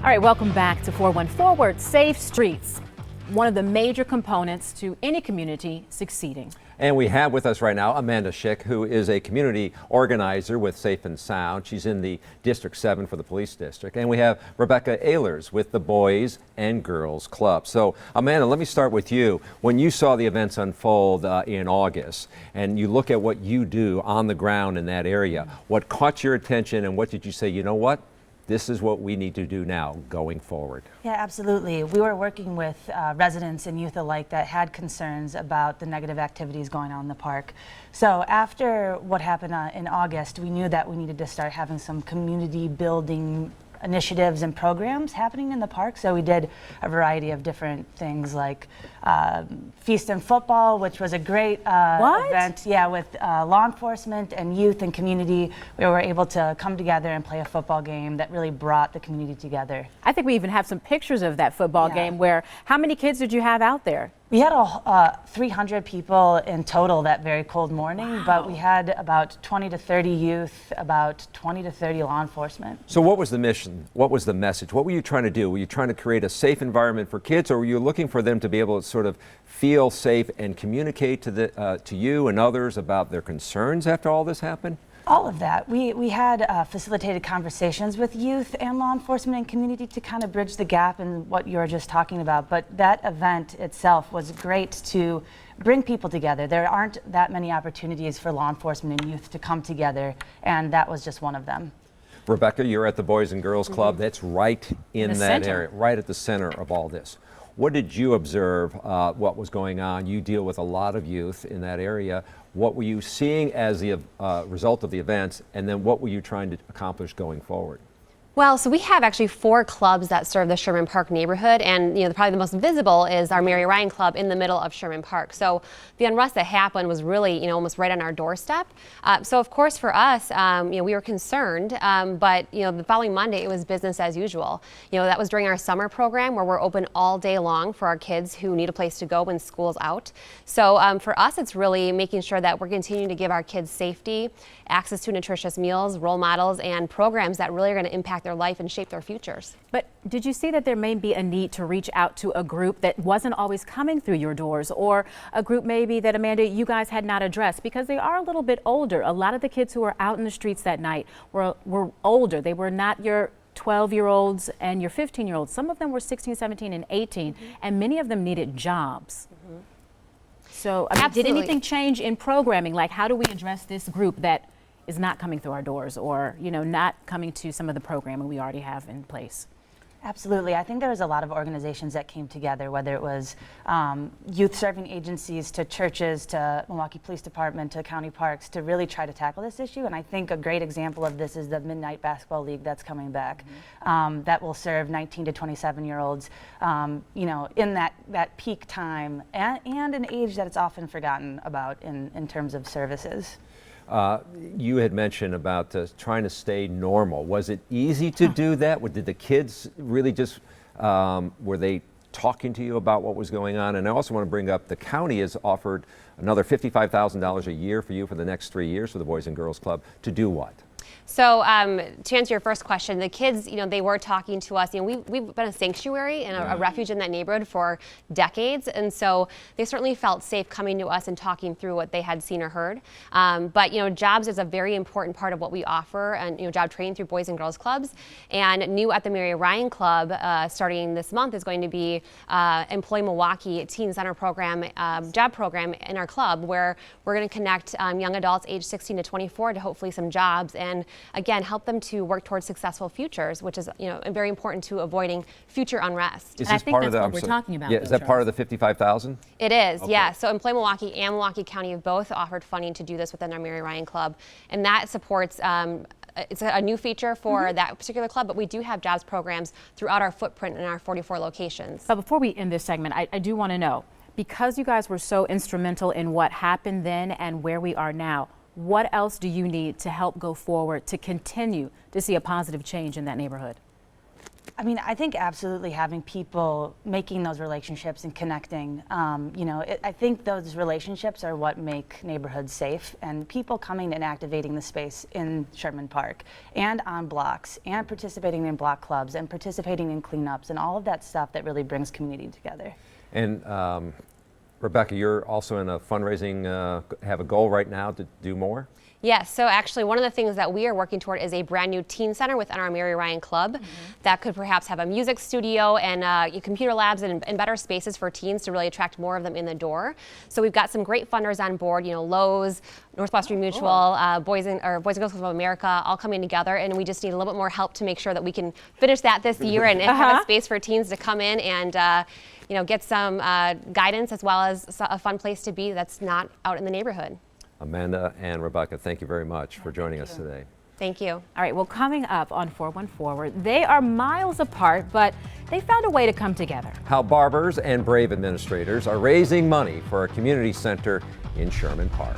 All right, welcome back to 411 Forward. Safe streets, one of the major components to any community succeeding. And we have with us right now Amanda Schick, who is a community organizer with Safe and Sound. She's in the District 7 for the police district. And we have Rebecca Ehlers with the Boys and Girls Club. So Amanda, let me start with you. When you saw the events unfold in August and you look at what you do on the ground in that area, what caught your attention and what did you say, you know what? This is what we need to do now going forward. Yeah, absolutely. We were working with residents and youth alike that had concerns about the negative activities going on in the park. So after what happened in August, we knew that we needed to start having some community building initiatives and programs happening in the park. So we did a variety of different things like Feast and Football, which was a great event. Yeah, with law enforcement and youth and community. We were able to come together and play a football game that really brought the community together. I think we even have some pictures of that football game where, how many kids did you have out there? We had 300 people in total that very cold morning, but we had about 20 to 30 youth, about 20 to 30 law enforcement. So what was the mission? What was the message? What were you trying to do? Were you trying to create a safe environment for kids, or were you looking for them to be able to sort of feel safe and communicate to you and others about their concerns after all this happened? All of that. We had facilitated conversations with youth and law enforcement and community to kind of bridge the gap in what you were just talking about. But that event itself was great to bring people together. There aren't that many opportunities for law enforcement and youth to come together, and that was just one of them. Rebecca, you're at the Boys and Girls Club. That's right in that area, right at the center of all this. What did you observe what was going on? You deal with a lot of youth in that area. What were you seeing as the result of the events, and then what were you trying to accomplish going forward? Well, so we have actually 4 clubs that serve the Sherman Park neighborhood, and probably the most visible is our Mary Ryan Club in the middle of Sherman Park. So the unrest that happened was really almost right on our doorstep. So of course for us, we were concerned, but the following Monday it was business as usual. That was during our summer program where we're open all day long for our kids who need a place to go when school's out. So for us, it's really making sure that we're continuing to give our kids safety, access to nutritious meals, role models, and programs that really are going to impact their life and shape their futures. But did you see that there may be a need to reach out to a group that wasn't always coming through your doors, or a group maybe that, Amanda, you guys had not addressed because they are a little bit older? A lot of the kids who were out in the streets that night were older. They were not your 12-year-olds and your 15-year-olds. Some of them were 16, 17, and 18, and many of them needed jobs. So did anything change in programming? Like, how do we address this group that is not coming through our doors, or not coming to some of the programming we already have in place? Absolutely. I think there was a lot of organizations that came together, whether it was youth serving agencies to churches to Milwaukee Police Department to county parks to really try to tackle this issue. And I think a great example of this is the Midnight Basketball League that's coming back that will serve 19 to 27-year-olds in that peak time and an age that it's often forgotten about in terms of services. You had mentioned about trying to stay normal. Was it easy to do that? Did the kids really just, were they talking to you about what was going on? And I also want to bring up the county has offered another $55,000 a year for you for the next 3 years for the Boys and Girls Club to do what? So to answer your first question, the kids, they were talking to us. We've been a sanctuary and a refuge in that neighborhood for decades, and so they certainly felt safe coming to us and talking through what they had seen or heard. But jobs is a very important part of what we offer, and job training through Boys and Girls Clubs. And new at the Mary Ryan Club, starting this month, is going to be Employ Milwaukee Teen Center program, job program in our club, where we're going to connect young adults age 16 to 24 to hopefully some jobs, and again, help them to work towards successful futures, which is very important to avoiding future unrest. Is this part of what we're talking about? Yeah, is that part of the $55,000? It is, okay. Yeah. So Employ Milwaukee and Milwaukee County have both offered funding to do this within our Mary Ryan Club, and that supports. It's a new feature for that particular club, but we do have jobs programs throughout our footprint in our 44 locations. But before we end this segment, I do want to know, because you guys were so instrumental in what happened then and where we are now, what else do you need to help go forward to continue to see a positive change in that neighborhood? I mean, I think absolutely having people making those relationships and connecting, I think those relationships are what make neighborhoods safe, and people coming and activating the space in Sherman Park and on blocks and participating in block clubs and participating in cleanups and all of that stuff that really brings community together. And Rebecca, you're also in a fundraising, have a goal right now to do more? Yes, so actually one of the things that we are working toward is a brand new teen center within our Mary Ryan Club that could perhaps have a music studio and computer labs and better spaces for teens to really attract more of them in the door. So we've got some great funders on board, Lowe's, Northwestern Mutual, Boys and Girls Club of America, all coming together, and we just need a little bit more help to make sure that we can finish that this year and have a space for teens to come in and get some guidance as well as a fun place to be that's not out in the neighborhood. Amanda and Rebecca, thank you very much for joining us today. Thank you. All right, well, coming up on 4-1 Forward, they are miles apart, but they found a way to come together. How barbers and Brave administrators are raising money for a community center in Sherman Park.